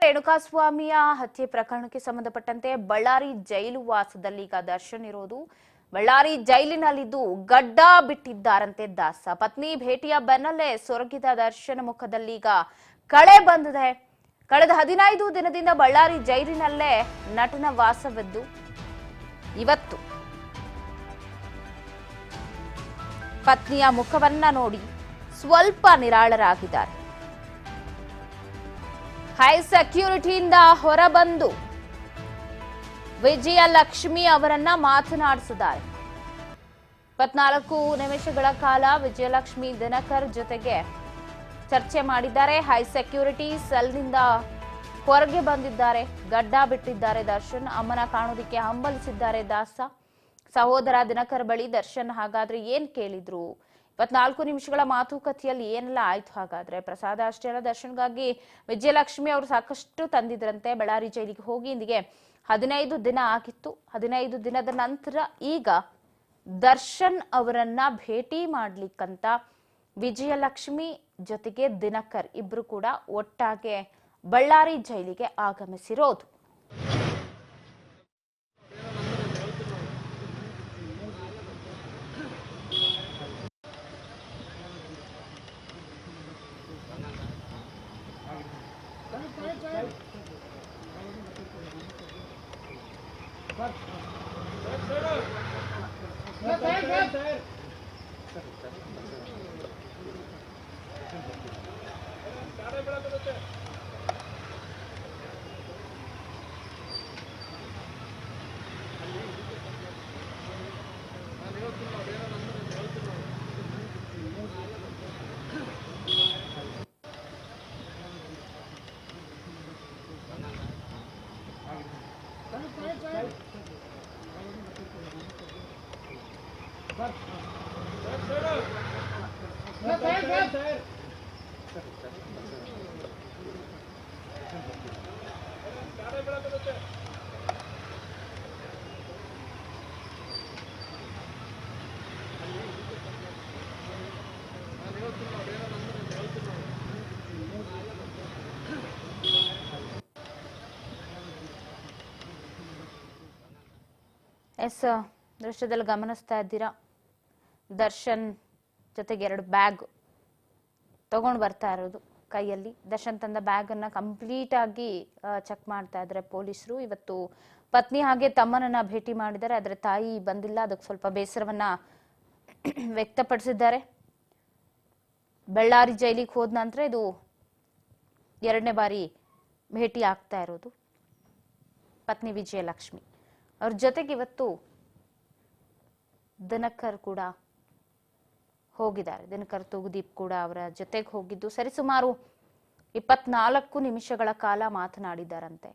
ರೇಣುಕಾಸ್ವಾಮಿಯ ಹತ್ಯೆ ಪ್ರಕರಣಕ್ಕೆ ಸಂಬಂಧಪಟ್ಟಂತೆ ಬಳ್ಳಾರಿ ಜೈಲು ವಾಸದಲ್ಲಿ ಈಗ ದರ್ಶನ್ ಇರೋದು. ಬಳ್ಳಾರಿ ಜೈಲಿನಲ್ಲಿದ್ದು ಗಡ್ಡ ಬಿಟ್ಟಿದ್ದಾರಂತೆ ದಾಸ. ಪತ್ನಿ ಭೇಟಿಯ ಬೆನ್ನಲ್ಲೇ ಸೊರಗಿದ ದರ್ಶನ್ ಮುಖದಲ್ಲಿ ಈಗ ಕಳೆ ಬಂದಿದೆ. ಕಳೆದ 15 ದಿನದಿಂದ ಬಳ್ಳಾರಿ ಜೈಲಿನಲ್ಲೇ ನಟನ ವಾಸವಿದ್ದು ಇವತ್ತು ಪತ್ನಿಯ ಮುಖವನ್ನ ನೋಡಿ ಸ್ವಲ್ಪ ನಿರಾಳರಾಗಿದ್ದಾರೆ. ಹೈ ಸೆಕ್ಯೂರಿಟಿಯಿಂದ ಹೊರಬಂದು ವಿಜಯಲಕ್ಷ್ಮಿ ಅವರನ್ನ ಮಾತನಾಡಿಸಿದ್ದಾರೆ. 24 ನಿಮಿಷಗಳ ಕಾಲ ವಿಜಯಲಕ್ಷ್ಮಿ ದಿನಕರ್ ಜೊತೆಗೆ ಚರ್ಚೆ ಮಾಡಿದ್ದಾರೆ. ಹೈ ಸೆಕ್ಯೂರಿಟಿ ಸೆಲ್ನಿಂದ ಹೊರಗೆ ಬಂದಿದ್ದಾರೆ. ಗಡ್ಡ ಬಿಟ್ಟಿದ್ದಾರೆ ದರ್ಶನ್. ಅಮ್ಮನ ಕಾಣೋದಿಕ್ಕೆ ಹಂಬಲಿಸಿದ್ದಾರೆ ದಾಸ. ಸಹೋದರ ದಿನಕರ್ ಬಳಿ ದರ್ಶನ್ ಹಾಗಾದ್ರೆ ಏನ್ ಕೇಳಿದ್ರು, 24 ನಿಮಿಷಗಳ ಮಾತುಕತೆಯಲ್ಲಿ ಏನೆಲ್ಲ ಆಯ್ತು? ಹಾಗಾದ್ರೆ ಪ್ರಸಾದ ಅಷ್ಟೇ ಅಲ್ಲ, ದರ್ಶನ್ಗಾಗಿ ವಿಜಯಲಕ್ಷ್ಮಿ ಅವರು ಸಾಕಷ್ಟು ತಂದಿದ್ರಂತೆ. ಬಳ್ಳಾರಿ ಜೈಲಿಗೆ ಹೋಗಿ ಇಂದಿಗೆ 15 ದಿನ ಆಗಿತ್ತು. 15 ದಿನದ ನಂತರ ಈಗ ದರ್ಶನ್ ಅವರನ್ನ ಭೇಟಿ ಮಾಡ್ಲಿಕ್ಕಂತ ವಿಜಯಲಕ್ಷ್ಮಿ ಜೊತೆಗೆ ದಿನಕರ್ ಇಬ್ರು ಕೂಡ ಒಟ್ಟಾಗೆ ಬಳ್ಳಾರಿ ಜೈಲಿಗೆ ಆಗಮಿಸಿರೋದು. ಎಸ್, ದೃಶ್ಯದಲ್ಲಿ ಗಮನಿಸ್ತಾ ಇದ್ದೀರಾ, ದರ್ಶನ್ ಜೊತೆಗೆ 2 ಬ್ಯಾಗ್ ತಗೊಂಡು ಬರ್ತಾ ಇರೋದು ಕೈಯಲ್ಲಿ. ದರ್ಶನ್ ತಂದ ಬ್ಯಾಗ್ ಅನ್ನ ಕಂಪ್ಲೀಟ್ ಆಗಿ ಚೆಕ್ ಮಾಡ್ತಾ ಇದ್ದಾರೆ ಪೊಲೀಸರು. ಇವತ್ತು ಪತ್ನಿ ಹಾಗೆ ತಮ್ಮನನ್ನ ಭೇಟಿ ಮಾಡಿದ್ದಾರೆ, ಆದ್ರೆ ತಾಯಿ ಬಂದಿಲ್ಲ. ಅದಕ್ಕೆ ಸ್ವಲ್ಪ ಬೇಸರವನ್ನ ವ್ಯಕ್ತಪಡಿಸಿದ್ದಾರೆ. ಬಳ್ಳಾರಿ ಜೈಲಿಗೆ ಹೋದ ನಂತರ ಇದು 2ನೇ ಬಾರಿ ಭೇಟಿ ಆಗ್ತಾ ಇರೋದು ಪತ್ನಿ ವಿಜಯಲಕ್ಷ್ಮಿ ಅವ್ರ ಜೊತೆಗೆ. ಇವತ್ತು ದಿನಕರ್ ಕೂಡ ಹೋಗಿದ್ದಾರೆ. ದಿನಕರ್ ತೂಗುದೀಪ್ ಕೂಡ ಅವರ ಜೊತೆಗೆ ಹೋಗಿದ್ದು ಸರಿಸುಮಾರು 24 ನಿಮಿಷಗಳ ಕಾಲ ಮಾತನಾಡಿದ್ದಾರಂತೆ.